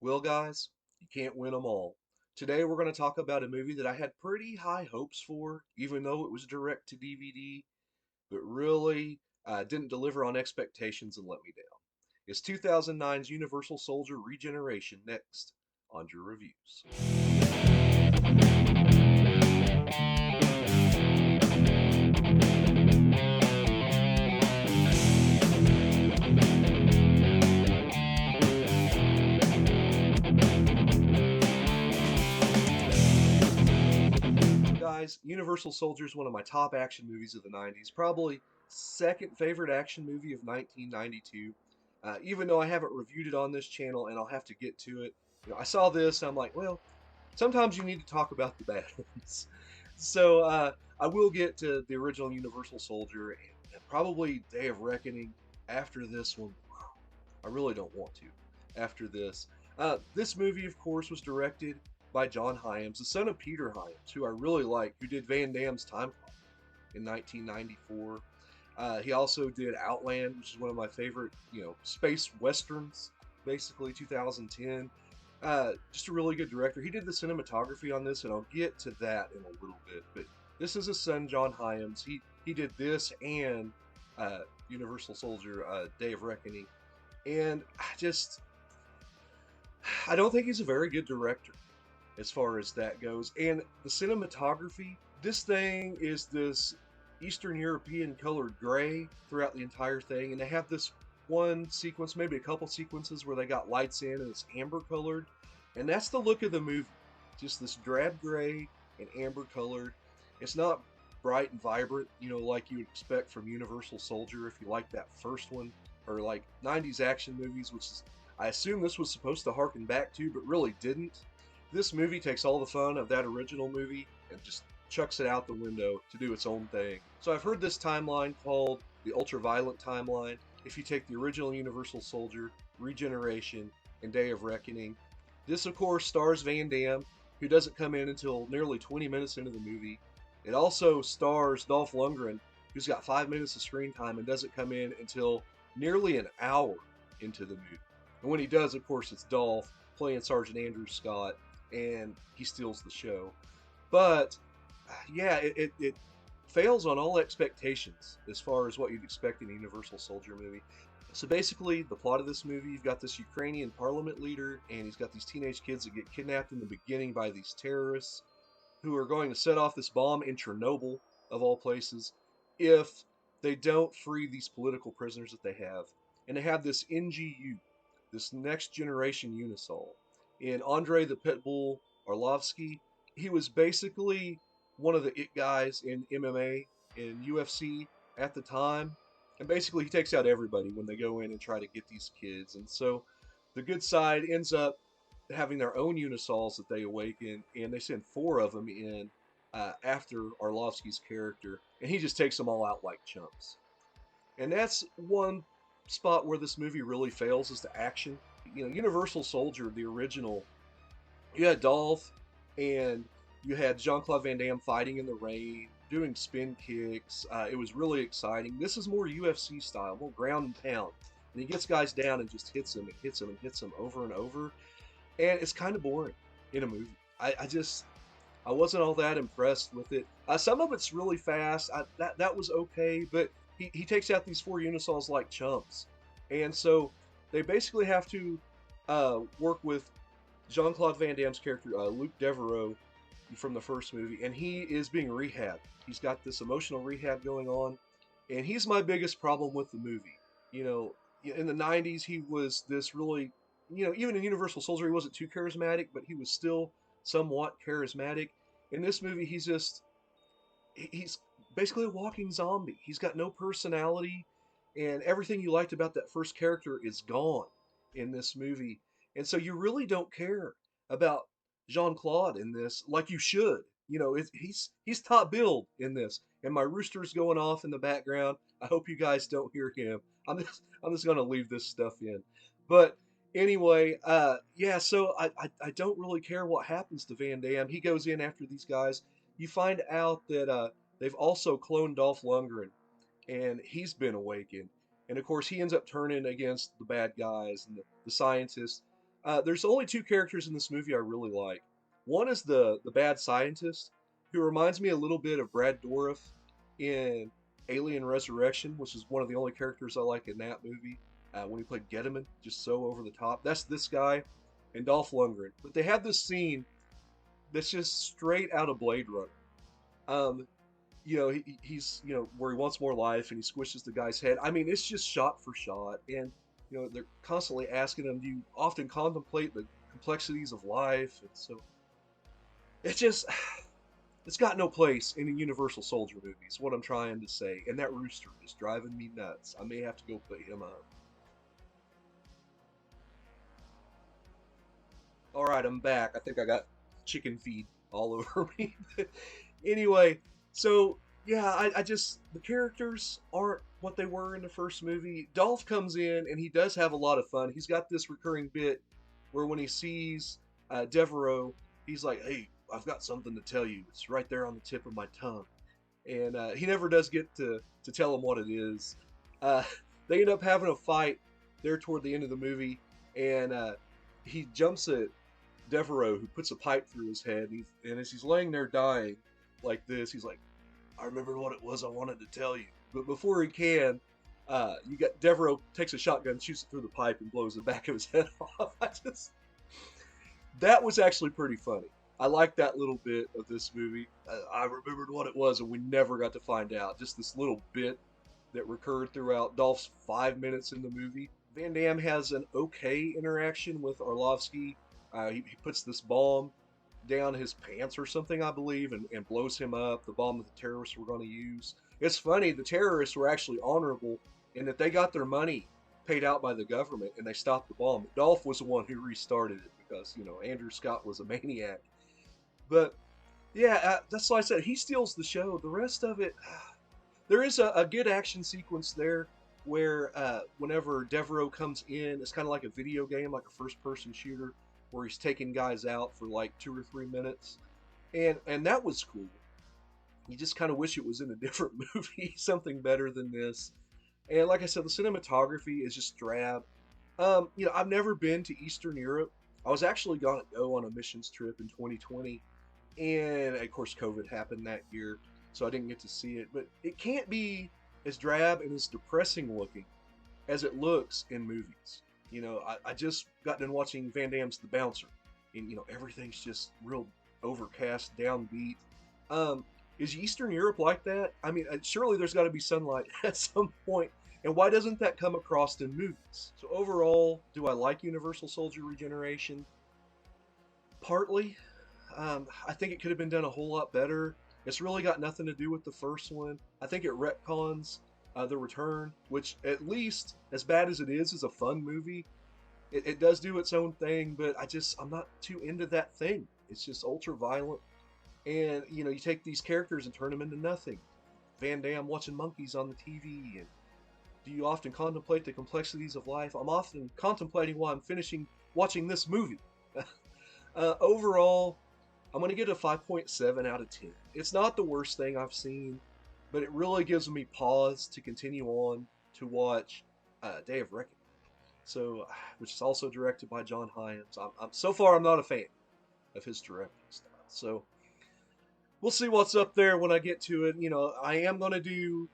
Well, guys, you can't win them all. Today we're going to talk about a movie that I had pretty high hopes for, even though it was direct to DVD, but really didn't deliver on expectations and let me down. It's 2009's Universal Soldier Regeneration next on your reviews. Guys, Universal Soldier is one of my top action movies of the 90s, probably second favorite action movie of 1992. Even though I haven't reviewed it on this channel and I'll have to get to it, I saw this and I'm like, well, sometimes you need to talk about the bad ones. So I will get to the original Universal Soldier and probably Day of Reckoning after this one. I really don't want to after this. This movie, of course, was directed by John Hyams, the son of Peter Hyams, who I really like, who did Van Damme's Time Clock in 1994. He also did Outland, which is one of my favorite, space westerns, basically 2010. Just a really good director. He did the cinematography on this, and I'll get to that in a little bit. But this is his son, John Hyams. He did this and Universal Soldier: Day of Reckoning, and I don't think he's a very good director as far as that goes. And the cinematography, this thing is this Eastern European colored gray throughout the entire thing, and they have this one sequence, maybe a couple sequences where they got lights in and it's amber colored, and that's the look of the movie. Just this drab gray and amber colored. It's not bright and vibrant, like you would expect from Universal Soldier if you like that first one, or like 90s action movies, which is I assume this was supposed to harken back to, but really didn't. This movie takes all the fun of that original movie and just chucks it out the window to do its own thing. So I've heard this timeline called the ultraviolet timeline. If you take the original Universal Soldier, Regeneration, and Day of Reckoning, this of course stars Van Damme, who doesn't come in until nearly 20 minutes into the movie. It also stars Dolph Lundgren, who's got 5 minutes of screen time and doesn't come in until nearly an hour into the movie. And when he does, of course, it's Dolph playing Sergeant Andrew Scott, and he steals the show. But yeah, it fails on all expectations as far as what you'd expect in a Universal Soldier movie. So basically, the plot of this movie, you've got this Ukrainian parliament leader, and he's got these teenage kids that get kidnapped in the beginning by these terrorists who are going to set off this bomb in Chernobyl, of all places, if they don't free these political prisoners that they have. And they have this NGU, this next generation Unisol. In Andre the Pitbull Arlovsky, he was basically one of the it guys in MMA in UFC at the time. And basically, he takes out everybody when they go in and try to get these kids. And so the good side ends up having their own Unisols that they awaken, and they send four of them in after Arlovsky's character, and he just takes them all out like chumps. And that's one spot where this movie really fails is the action. Universal Soldier, the original, you had Dolph and you had Jean Claude Van Damme fighting in the rain, doing spin kicks. It was really exciting. This is more UFC style, more ground and pound. And he gets guys down and just hits them and hits them and hits them over and over. And it's kind of boring in a movie. I wasn't all that impressed with it. Some of it's really fast. That was okay, but he takes out these four Unisols like chumps, and so they basically have to work with Jean Claude Van Damme's character Luke Devereaux from the first movie, and he is being rehabbed. He's got this emotional rehab going on, and he's my biggest problem with the movie. You know, in the '90s, he was this really, even in Universal Soldier, he wasn't too charismatic, but he was still somewhat charismatic. In this movie, he's basically a walking zombie. He's got no personality, and everything you liked about that first character is gone in this movie. And so you really don't care about Jean Claude in this like you should. He's top billed in this, and my rooster's going off in the background. I hope you guys don't hear him. I'm just gonna leave this stuff in, but anyway, yeah. So I don't really care what happens to Van Damme. He goes in after these guys. You find out that they've also cloned Dolph Lundgren, and he's been awakened. And of course, he ends up turning against the bad guys and the scientists. There's only two characters in this movie I really like. One is the bad scientist, who reminds me a little bit of Brad Dourif in Alien Resurrection, which is one of the only characters I like in that movie. When he played Gettman, just so over the top. That's this guy and Dolph Lundgren. But they have this scene that's just straight out of Blade Runner. Um, he's where he wants more life and he squishes the guy's head. I mean, it's just shot for shot, and they're constantly asking him, do you often contemplate the complexities of life? And so it's just it's got no place in a Universal Soldier movie is what I'm trying to say, and that rooster is driving me nuts. I may have to go put him up. All right, I'm back. I think I got chicken feed all over me. Anyway, so yeah, I just the characters aren't what they were in the first movie. Dolph comes in and he does have a lot of fun. He's got this recurring bit where when he sees Devereaux, he's like, "Hey, I've got something to tell you. It's right there on the tip of my tongue," and he never does get to tell him what it is. Uh, they end up having a fight there toward the end of the movie, and he jumps at Devereaux, who puts a pipe through his head, and as he's laying there dying like this, he's like, "I remembered what it was I wanted to tell you." But before he can, you got Devereaux takes a shotgun, shoots it through the pipe, and blows the back of his head off. That was actually pretty funny. I like that little bit of this movie. I remembered what it was, and we never got to find out. Just this little bit that recurred throughout Dolph's 5 minutes in the movie. Van Damme has an okay interaction with Orlovsky. He puts this bomb down his pants or something, I believe, and blows him up, the bomb that the terrorists were going to use. It's funny, the terrorists were actually honorable in that they got their money paid out by the government and they stopped the bomb. Dolph was the one who restarted it because, Andrew Scott was a maniac. But yeah, that's why I said he steals the show. The rest of it, there is a good action sequence there where whenever Devereaux comes in, it's kind of like a video game, like a first-person shooter, where he's taking guys out for like 2 or 3 minutes, and that was cool. You just kind of wish it was in a different movie, something better than this. And like I said, the cinematography is just drab. I've never been to Eastern Europe. I was actually going to go on a missions trip in 2020, and of course COVID happened that year, so I didn't get to see it. But it can't be as drab and as depressing looking as it looks in movies. I just got done watching Van Damme's The Bouncer, and everything's just real overcast, downbeat. Is Eastern Europe like that? I mean, surely there's got to be sunlight at some point, and why doesn't that come across in movies? So overall, do I like Universal Soldier Regeneration? Partly. I think it could have been done a whole lot better. It's really got nothing to do with the first one. I think it retcons The Return, which, at least as bad as it is a fun movie. It does do its own thing, but I'm not too into that thing. It's just ultra violent, and you take these characters and turn them into nothing. Van Damme watching monkeys on the TV, and do you often contemplate the complexities of life? I'm often contemplating while I'm finishing watching this movie. Overall, I'm going to get a 5.7 out of 10. It's not the worst thing I've seen, but it really gives me pause to continue on to watch Day of Reckoning. So, which is also directed by John Hyams. So far, I'm not a fan of his directing style. So, we'll see what's up there when I get to it. I am going to do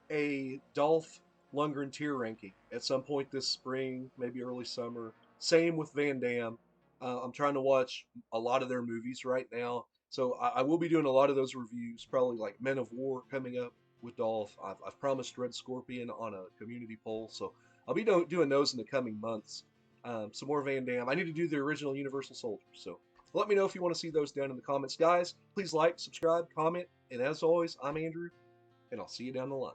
a Dolph Lundgren tier ranking at some point this spring, maybe early summer. Same with Van Damme. I'm trying to watch a lot of their movies right now, so I will be doing a lot of those reviews. Probably like Men of War coming up with Dolph. I've promised Red Scorpion on a community poll, so I'll be doing those in the coming months. Some more Van Damme. I need to do the original Universal Soldier, so let me know if you want to see those down in the comments. Guys, please like, subscribe, comment, and as always, I'm Andrew, and I'll see you down the line.